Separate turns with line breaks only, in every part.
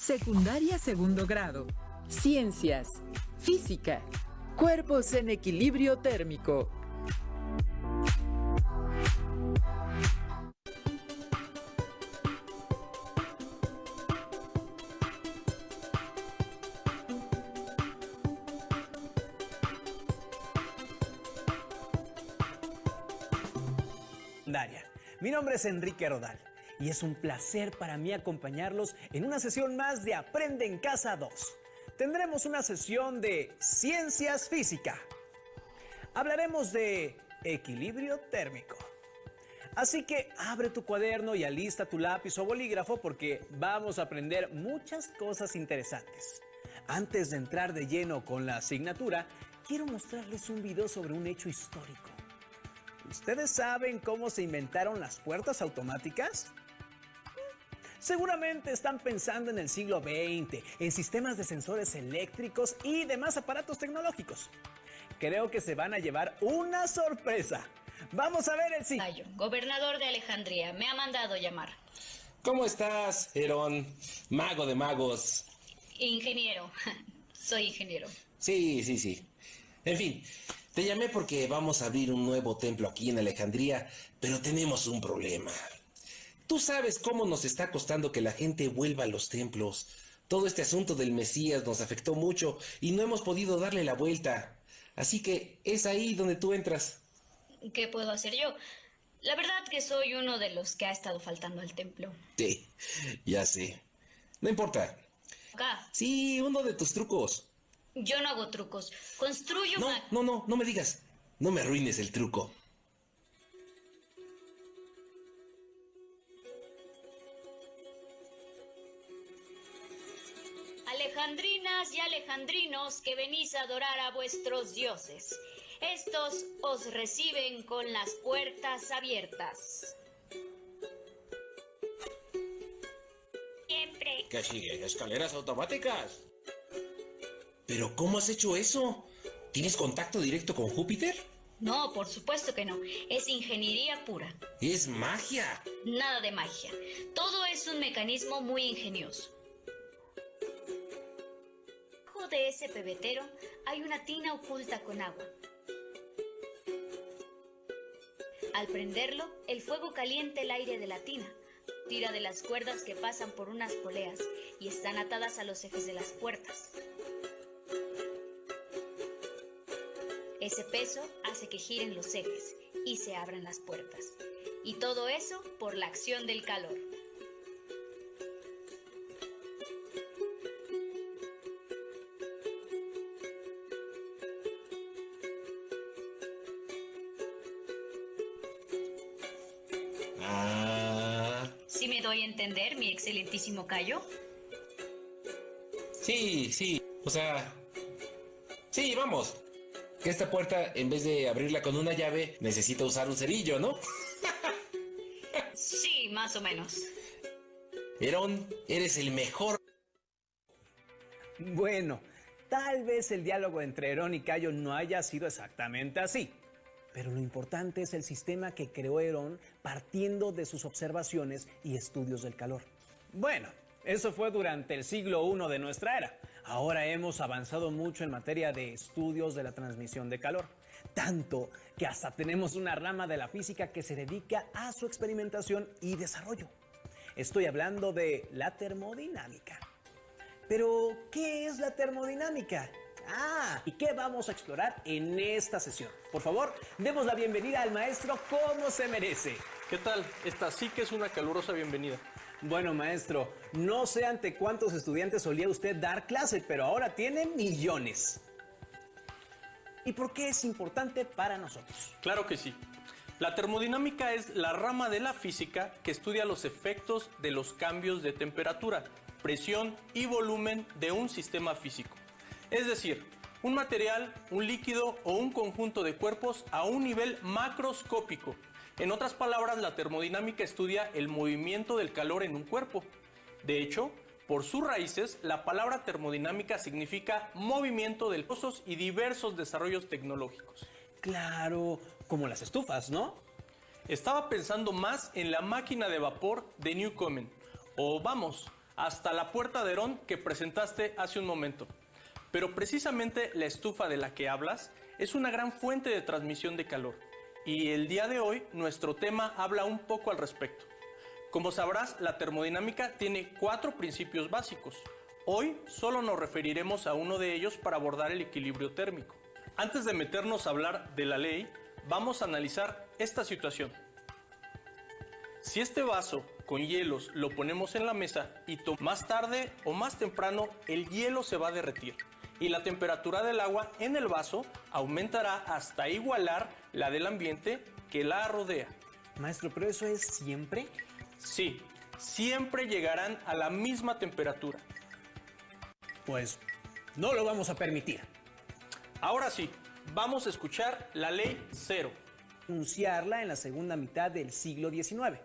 Secundaria segundo grado. Ciencias. Física. Cuerpos en equilibrio térmico.
Mi nombre es Enrique Rodal y es un placer para mí acompañarlos en una sesión más de Aprende en Casa 2. Tendremos una sesión de Ciencias Física. Hablaremos de equilibrio térmico. Así que abre tu cuaderno y alista tu lápiz o bolígrafo porque vamos a aprender muchas cosas interesantes. Antes de entrar de lleno con la asignatura, quiero mostrarles un video sobre un hecho histórico. ¿Ustedes saben cómo se inventaron las puertas automáticas? Seguramente están pensando en el siglo XX, en sistemas de sensores eléctricos y demás aparatos tecnológicos. Creo que se van a llevar una sorpresa. Vamos a ver el sitio.
Gobernador de Alejandría, me ha mandado llamar.
¿Cómo estás, Herón? Mago de magos.
Ingeniero. Soy ingeniero.
Sí. En fin, te llamé porque vamos a abrir un nuevo templo aquí en Alejandría, pero tenemos un problema. Tú sabes cómo nos está costando que la gente vuelva a los templos. Todo este asunto del Mesías nos afectó mucho y no hemos podido darle la vuelta. Así que es ahí donde tú entras.
¿Qué puedo hacer yo? La verdad que soy uno de los que ha estado faltando al templo.
Sí, ya sé. No importa.
Acá.
Sí, uno de tus trucos.
Yo no hago trucos. Construyo...
No me digas. No me arruines el truco.
Alejandrinas y alejandrinos que venís a adorar a vuestros dioses. Estos os reciben con las puertas abiertas. Siempre.
¿Qué sigue? ¿Escaleras automáticas? ¿Pero cómo has hecho eso? ¿Tienes contacto directo con Júpiter?
No, por supuesto que no. Es ingeniería pura.
¡Es magia!
Nada de magia. Todo es un mecanismo muy ingenioso. Debajo de ese pebetero hay una tina oculta con agua. Al prenderlo, el fuego calienta el aire de la tina. Tira de las cuerdas que pasan por unas poleas y están atadas a los ejes de las puertas. Ese peso hace que giren los ejes y se abran las puertas. Y todo eso por la acción del calor. ¿Sí me doy a entender, mi excelentísimo Cayo?
Sí. O sea... Sí, vamos. Que esta puerta, en vez de abrirla con una llave, necesita usar un cerillo, ¿no?
Sí, más o menos.
Herón, eres el mejor.
Bueno, tal vez el diálogo entre Herón y Cayo no haya sido exactamente así. Pero lo importante es el sistema que creó Herón partiendo de sus observaciones y estudios del calor. Bueno, eso fue durante el siglo I de nuestra era. Ahora hemos avanzado mucho en materia de estudios de la transmisión de calor. Tanto que hasta tenemos una rama de la física que se dedica a su experimentación y desarrollo. Estoy hablando de la termodinámica. Pero, ¿qué es la termodinámica? ¿Y qué vamos a explorar en esta sesión? Por favor, demos la bienvenida al maestro como se merece.
¿Qué tal? Esta sí que es una calurosa bienvenida.
Bueno, maestro, no sé ante cuántos estudiantes solía usted dar clase, pero ahora tiene millones. ¿Y por qué es importante para nosotros?
Claro que sí. La termodinámica es la rama de la física que estudia los efectos de los cambios de temperatura, presión y volumen de un sistema físico. Es decir, un material, un líquido o un conjunto de cuerpos a un nivel macroscópico. En otras palabras, la termodinámica estudia el movimiento del calor en un cuerpo. De hecho, por sus raíces, la palabra termodinámica significa movimiento de procesos y diversos desarrollos tecnológicos.
Claro, como las estufas, ¿no?
Estaba pensando más en la máquina de vapor de Newcomen, o vamos, hasta la puerta de Herón que presentaste hace un momento. Pero precisamente la estufa de la que hablas es una gran fuente de transmisión de calor. Y el día de hoy nuestro tema habla un poco al respecto. Como sabrás, la termodinámica tiene 4 principios básicos. Hoy solo nos referiremos a uno de ellos para abordar el equilibrio térmico. Antes de meternos a hablar de la ley, vamos a analizar esta situación. Si este vaso con hielos lo ponemos en la mesa y más tarde o más temprano el hielo se va a derretir y la temperatura del agua en el vaso aumentará hasta igualar la del ambiente que la rodea.
Maestro, ¿pero eso es siempre?
Sí, siempre llegarán a la misma temperatura.
Pues no lo vamos a permitir.
Ahora sí, vamos a escuchar la ley cero.
Anunciarla en la segunda mitad del siglo XIX.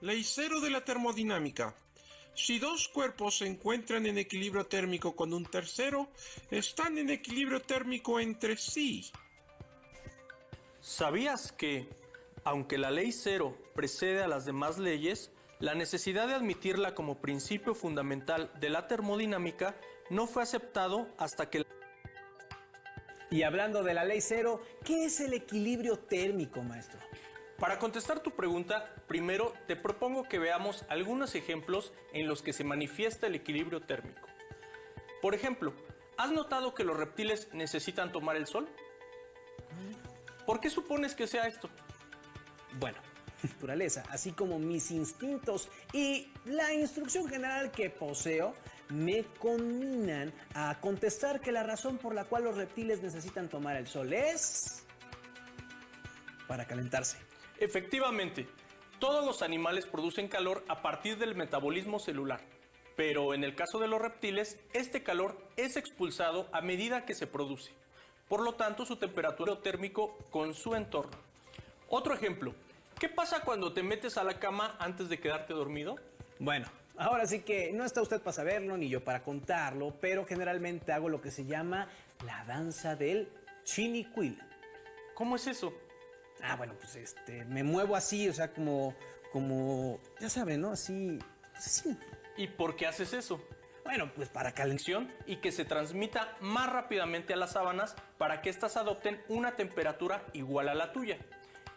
Ley cero de la termodinámica. Si dos cuerpos se encuentran en equilibrio térmico con un tercero, están en equilibrio térmico entre sí.
¿Sabías que, aunque la ley cero precede a las demás leyes, la necesidad de admitirla como principio fundamental de la termodinámica no fue aceptado hasta que...
Y hablando de la ley cero, ¿qué es el equilibrio térmico, maestro?
Para contestar tu pregunta, primero te propongo que veamos algunos ejemplos en los que se manifiesta el equilibrio térmico. Por ejemplo, ¿has notado que los reptiles necesitan tomar el sol? ¿Por qué supones que sea esto?
Bueno, naturaleza, así como mis instintos y la instrucción general que poseo, me conminan a contestar que la razón por la cual los reptiles necesitan tomar el sol es para calentarse.
Efectivamente, todos los animales producen calor a partir del metabolismo celular, pero en el caso de los reptiles, este calor es expulsado a medida que se produce. Por lo tanto, su temperatura térmico con su entorno. Otro ejemplo, ¿qué pasa cuando te metes a la cama antes de quedarte dormido?
Bueno, ahora sí que no está usted para saberlo ni yo para contarlo, pero generalmente hago lo que se llama la danza del chinicuil.
¿Cómo es eso?
Bueno, pues me muevo así, o sea, como, ya saben, ¿no? Así, pues así.
¿Y por qué haces eso?
Bueno, pues para calentar.
Y que se transmita más rápidamente a las sábanas para que éstas adopten una temperatura igual a la tuya.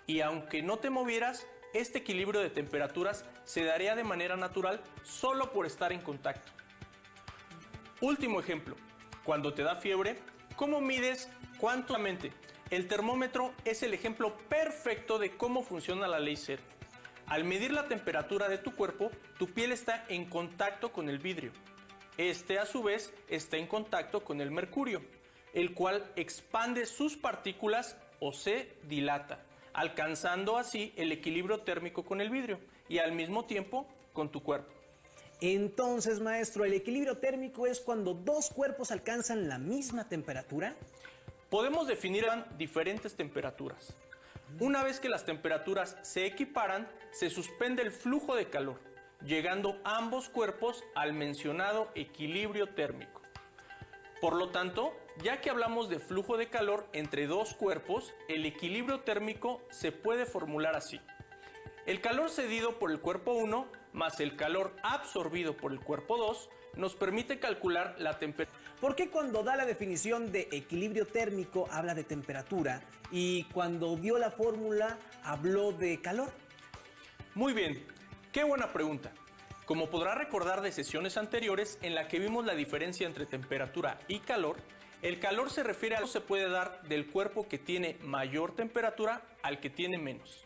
Y aunque no te movieras, este equilibrio de temperaturas se daría de manera natural solo por estar en contacto. Último ejemplo, cuando te da fiebre, ¿cómo mides cuánto la mente? El termómetro es el ejemplo perfecto de cómo funciona la ley cero. Al medir la temperatura de tu cuerpo, tu piel está en contacto con el vidrio. Este, a su vez, está en contacto con el mercurio, el cual expande sus partículas o se dilata, alcanzando así el equilibrio térmico con el vidrio y al mismo tiempo con tu cuerpo.
Entonces, maestro, ¿el equilibrio térmico es cuando dos cuerpos alcanzan la misma temperatura?
Podemos definir diferentes temperaturas. Una vez que las temperaturas se equiparan, se suspende el flujo de calor, llegando ambos cuerpos al mencionado equilibrio térmico. Por lo tanto, ya que hablamos de flujo de calor entre dos cuerpos, el equilibrio térmico se puede formular así. El calor cedido por el cuerpo 1 más el calor absorbido por el cuerpo 2 nos permite calcular la temperatura.
¿Por qué cuando da la definición de equilibrio térmico habla de temperatura y cuando dio la fórmula habló de calor?
Muy bien, qué buena pregunta. Como podrá recordar de sesiones anteriores en la que vimos la diferencia entre temperatura y calor, el calor se refiere a lo que se puede dar del cuerpo que tiene mayor temperatura al que tiene menos.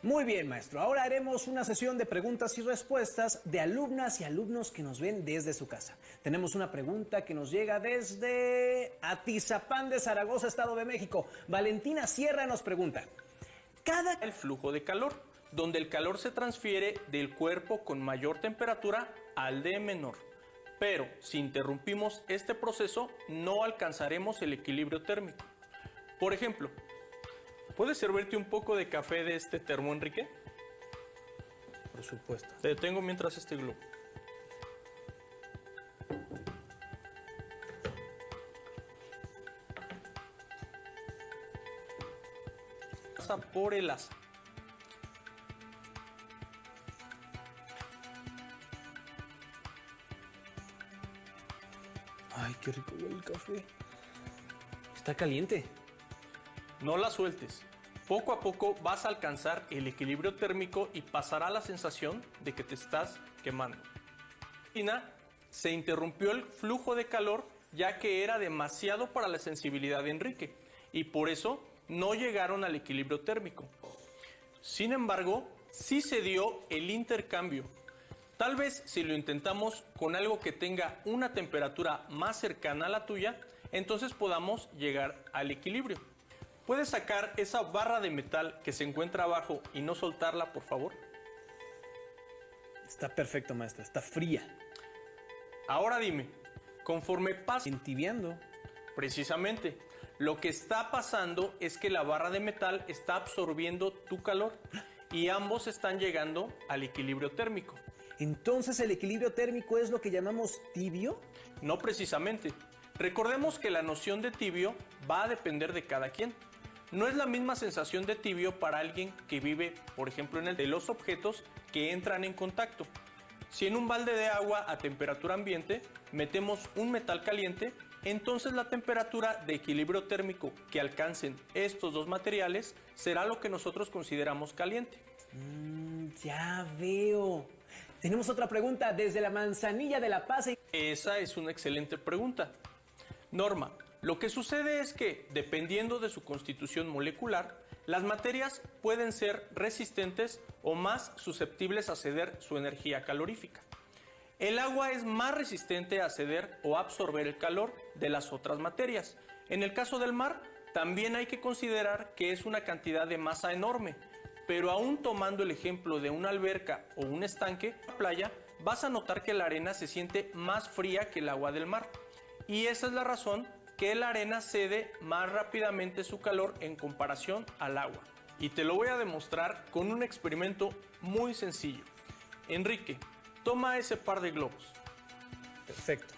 Muy bien, maestro. Ahora haremos una sesión de preguntas y respuestas de alumnas y alumnos que nos ven desde su casa. Tenemos una pregunta que nos llega desde Atizapán de Zaragoza, Estado de México. Valentina Sierra nos pregunta:
el flujo de calor, donde el calor se transfiere del cuerpo con mayor temperatura al de menor. Pero si interrumpimos este proceso, no alcanzaremos el equilibrio térmico. Por ejemplo, ¿puedes servirte un poco de café de este termo, Enrique?
Por supuesto.
Te detengo mientras este globo. Pasa por el asa.
Ay, qué rico huele el café. Está caliente.
No la sueltes. Poco a poco vas a alcanzar el equilibrio térmico y pasará la sensación de que te estás quemando. Se interrumpió el flujo de calor ya que era demasiado para la sensibilidad de Enrique y por eso no llegaron al equilibrio térmico. Sin embargo, sí se dio el intercambio. Tal vez si lo intentamos con algo que tenga una temperatura más cercana a la tuya, entonces podamos llegar al equilibrio. ¿Puedes sacar esa barra de metal que se encuentra abajo y no soltarla, por favor?
Está perfecto, maestra. Está fría.
Ahora dime, conforme pasa...
Entibiando.
Precisamente, lo que está pasando es que la barra de metal está absorbiendo tu calor y ambos están llegando al equilibrio térmico.
Entonces, ¿el equilibrio térmico es lo que llamamos tibio?
No precisamente. Recordemos que la noción de tibio va a depender de cada quien. No es la misma sensación de tibio para alguien que vive, por ejemplo, en el de los objetos que entran en contacto. Si en un balde de agua a temperatura ambiente metemos un metal caliente, entonces la temperatura de equilibrio térmico que alcancen estos dos materiales será lo que nosotros consideramos caliente.
Ya veo. Tenemos otra pregunta desde la Manzanilla de la Paz.
Esa es una excelente pregunta. Norma, lo que sucede es que, dependiendo de su constitución molecular, las materias pueden ser resistentes o más susceptibles a ceder su energía calorífica. El agua es más resistente a ceder o absorber el calor de las otras materias. En el caso del mar, también hay que considerar que es una cantidad de masa enorme, pero aún tomando el ejemplo de una alberca o un estanque, en la playa, vas a notar que la arena se siente más fría que el agua del mar. Y esa es la razón que la arena cede más rápidamente su calor en comparación al agua. Y te lo voy a demostrar con un experimento muy sencillo. Enrique, toma ese par de globos.
Perfecto.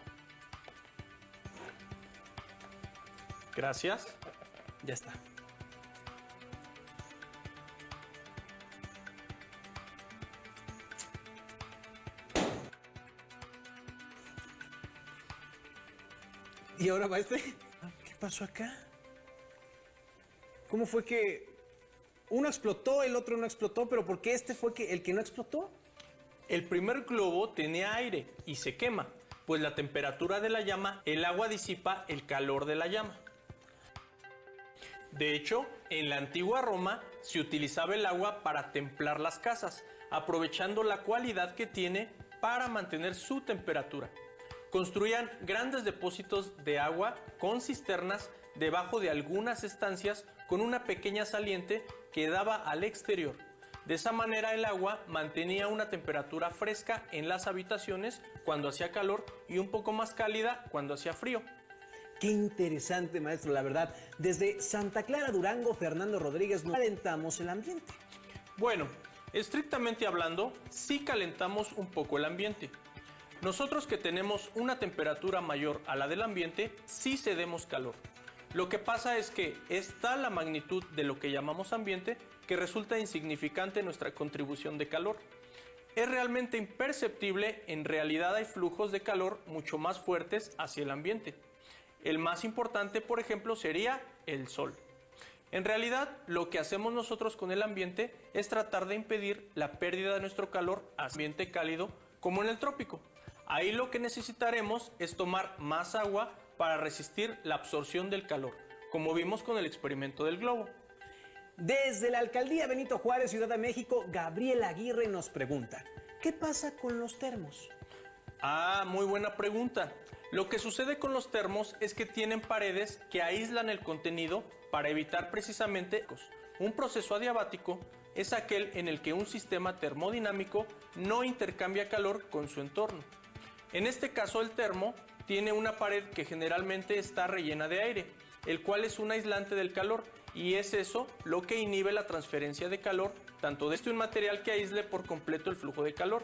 Gracias.
Ya está. ¿Y ahora, maestre? ¿Qué pasó acá? ¿Cómo fue que uno explotó, el otro no explotó? ¿Pero por qué este fue el que no explotó?
El primer globo tenía aire y se quema, pues la temperatura de la llama, el agua disipa el calor de la llama. De hecho, en la antigua Roma se utilizaba el agua para templar las casas, aprovechando la cualidad que tiene para mantener su temperatura. Construían grandes depósitos de agua con cisternas debajo de algunas estancias con una pequeña saliente que daba al exterior. De esa manera el agua mantenía una temperatura fresca en las habitaciones cuando hacía calor y un poco más cálida cuando hacía frío.
Qué interesante, maestro, la verdad. Desde Santa Clara, Durango, Fernando Rodríguez, no calentamos el ambiente.
Bueno, estrictamente hablando, sí calentamos un poco el ambiente. Nosotros que tenemos una temperatura mayor a la del ambiente, sí cedemos calor. Lo que pasa es que está la magnitud de lo que llamamos ambiente que resulta insignificante nuestra contribución de calor. Es realmente imperceptible, en realidad hay flujos de calor mucho más fuertes hacia el ambiente. El más importante, por ejemplo, sería el sol. En realidad, lo que hacemos nosotros con el ambiente es tratar de impedir la pérdida de nuestro calor a ambiente cálido como en el trópico. Ahí lo que necesitaremos es tomar más agua para resistir la absorción del calor, como vimos con el experimento del globo.
Desde la Alcaldía Benito Juárez, Ciudad de México, Gabriel Aguirre nos pregunta, ¿qué pasa con los termos?
Muy buena pregunta. Lo que sucede con los termos es que tienen paredes que aíslan el contenido para evitar precisamente un proceso adiabático. Es aquel en el que un sistema termodinámico no intercambia calor con su entorno. En este caso, el termo tiene una pared que generalmente está rellena de aire, el cual es un aislante del calor, y es eso lo que inhibe la transferencia de calor, tanto de un material que aísle por completo el flujo de calor.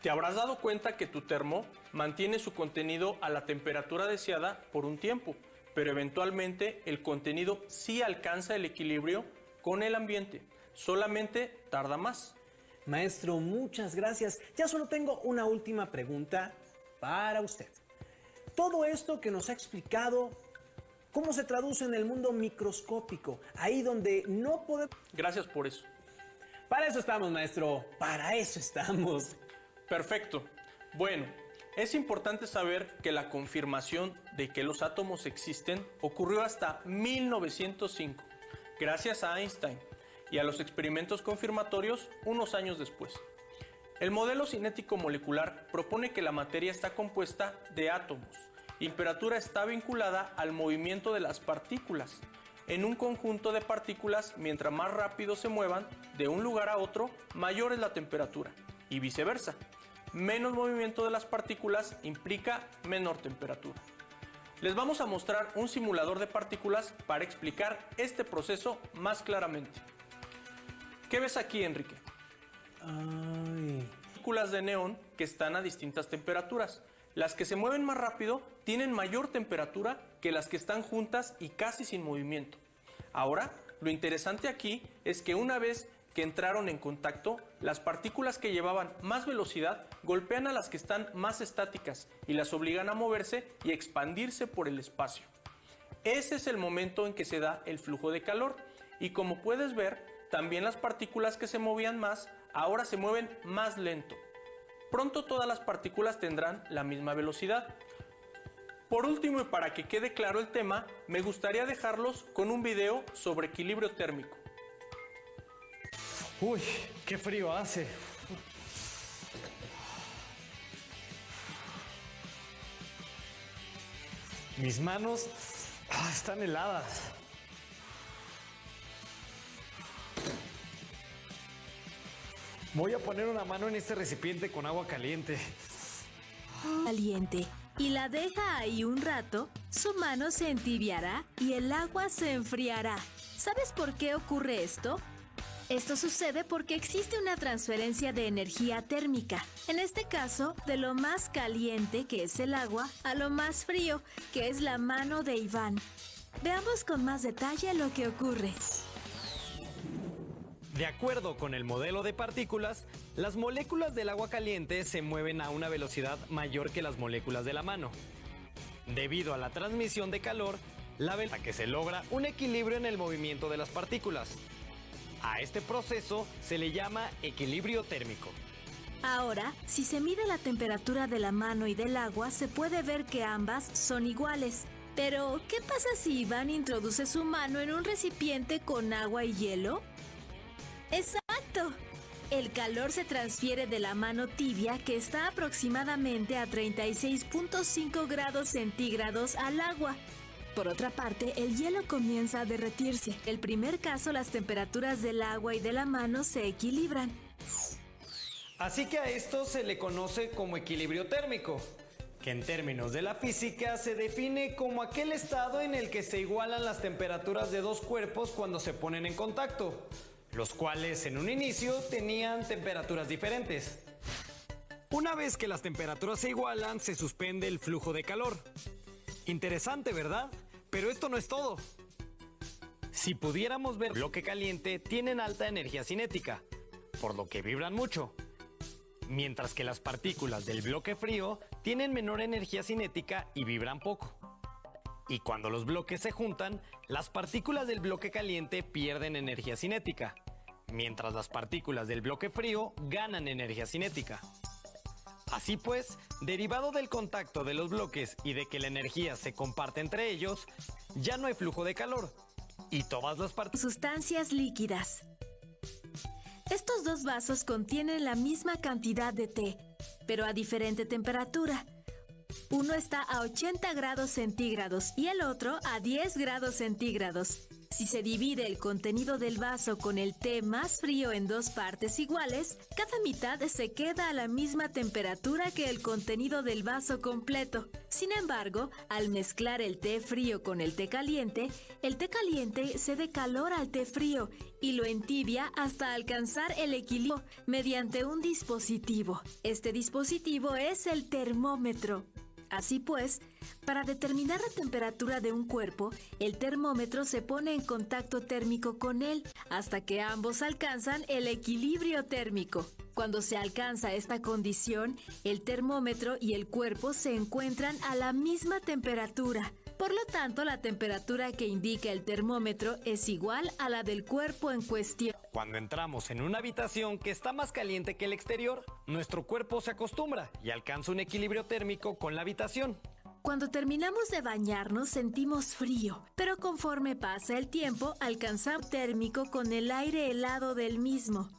Te habrás dado cuenta que tu termo mantiene su contenido a la temperatura deseada por un tiempo, pero eventualmente el contenido sí alcanza el equilibrio con el ambiente, solamente tarda más.
Maestro, muchas gracias. Ya solo tengo una última pregunta para usted. Todo esto que nos ha explicado, ¿cómo se traduce en el mundo microscópico? Ahí donde no podemos...
Gracias por eso.
Para eso estamos, maestro. Para eso estamos.
Perfecto. Bueno, es importante saber que la confirmación de que los átomos existen ocurrió hasta 1905, gracias a Einstein, y a los experimentos confirmatorios unos años después. El modelo cinético molecular propone que la materia está compuesta de átomos y la temperatura está vinculada al movimiento de las partículas. En un conjunto de partículas, mientras más rápido se muevan de un lugar a otro, mayor es la temperatura, y viceversa. Menos movimiento de las partículas implica menor temperatura. Les vamos a mostrar un simulador de partículas para explicar este proceso más claramente. ¿Qué ves aquí, Enrique? Partículas de neón que están a distintas temperaturas. Las que se mueven más rápido tienen mayor temperatura que las que están juntas y casi sin movimiento. Ahora, lo interesante aquí es que una vez que entraron en contacto, las partículas que llevaban más velocidad golpean a las que están más estáticas y las obligan a moverse y expandirse por el espacio. Ese es el momento en que se da el flujo de calor y, como puedes ver, también las partículas que se movían más ahora se mueven más lento. Pronto todas las partículas tendrán la misma velocidad. Por último, y para que quede claro el tema, me gustaría dejarlos con un video sobre equilibrio térmico.
Uy, qué frío hace. Mis manos están heladas. Voy a poner una mano en este recipiente con agua caliente.
Caliente y la deja ahí un rato, su mano se entibiará y el agua se enfriará. ¿Sabes por qué ocurre esto? Esto sucede porque existe una transferencia de energía térmica, en este caso de lo más caliente, que es el agua, a lo más frío, que es la mano de Iván. Veamos con más detalle lo que ocurre.
De acuerdo con el modelo de partículas, las moléculas del agua caliente se mueven a una velocidad mayor que las moléculas de la mano. Debido a la transmisión de calor, la velocidad que se logra un equilibrio en el movimiento de las partículas. A este proceso se le llama equilibrio térmico.
Ahora, si se mide la temperatura de la mano y del agua, se puede ver que ambas son iguales. Pero, ¿qué pasa si Iván introduce su mano en un recipiente con agua y hielo? ¡Exacto! El calor se transfiere de la mano tibia, que está aproximadamente a 36.5 grados centígrados, al agua. Por otra parte, el hielo comienza a derretirse. En el primer caso, las temperaturas del agua y de la mano se equilibran.
Así que a esto se le conoce como equilibrio térmico, que en términos de la física se define como aquel estado en el que se igualan las temperaturas de dos cuerpos cuando se ponen en contacto, los cuales en un inicio tenían temperaturas diferentes. Una vez que las temperaturas se igualan, se suspende el flujo de calor. Interesante, ¿verdad? Pero esto no es todo. Si pudiéramos ver, el bloque caliente tienen alta energía cinética, por lo que vibran mucho, mientras que las partículas del bloque frío tienen menor energía cinética y vibran poco. Y cuando los bloques se juntan, las partículas del bloque caliente pierden energía cinética, mientras las partículas del bloque frío ganan energía cinética. Así pues, derivado del contacto de los bloques y de que la energía se comparte entre ellos, ya no hay flujo de calor, y todas las
Sustancias líquidas. Estos dos vasos contienen la misma cantidad de té, pero a diferente temperatura. Uno está a 80 grados centígrados y el otro a 10 grados centígrados. Si se divide el contenido del vaso con el té más frío en dos partes iguales, cada mitad se queda a la misma temperatura que el contenido del vaso completo. Sin embargo, al mezclar el té frío con el té caliente cede calor al té frío y lo entibia hasta alcanzar el equilibrio mediante un dispositivo. Este dispositivo es el termómetro. Así pues, para determinar la temperatura de un cuerpo, el termómetro se pone en contacto térmico con él hasta que ambos alcanzan el equilibrio térmico. Cuando se alcanza esta condición, el termómetro y el cuerpo se encuentran a la misma temperatura. Por lo tanto, la temperatura que indica el termómetro es igual a la del cuerpo en cuestión.
Cuando entramos en una habitación que está más caliente que el exterior, nuestro cuerpo se acostumbra y alcanza un equilibrio térmico con la habitación.
Cuando terminamos de bañarnos sentimos frío, pero conforme pasa el tiempo alcanzamos térmico con el aire helado del mismo.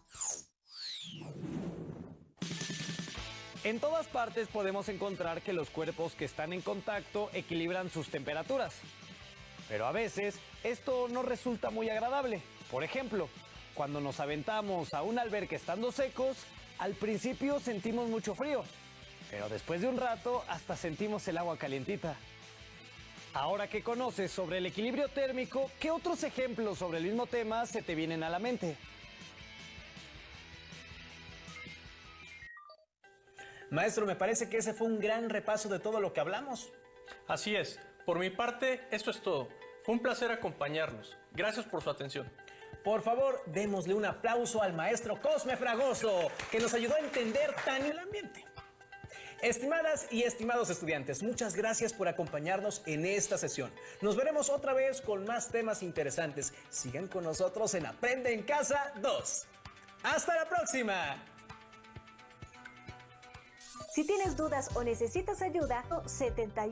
En todas partes podemos encontrar que los cuerpos que están en contacto equilibran sus temperaturas. Pero a veces esto no resulta muy agradable. Por ejemplo, cuando nos aventamos a un alberca estando secos, al principio sentimos mucho frío, pero después de un rato hasta sentimos el agua calientita. Ahora que conoces sobre el equilibrio térmico, ¿qué otros ejemplos sobre el mismo tema se te vienen a la mente?
Maestro, me parece que ese fue un gran repaso de todo lo que hablamos.
Así es. Por mi parte, esto es todo. Fue un placer acompañarnos. Gracias por su atención.
Por favor, démosle un aplauso al maestro Cosme Fragoso, que nos ayudó a entender tan el ambiente. Estimadas y estimados estudiantes, muchas gracias por acompañarnos en esta sesión. Nos veremos otra vez con más temas interesantes. Sigan con nosotros en Aprende en Casa 2. ¡Hasta la próxima!
Si tienes dudas o necesitas ayuda, 71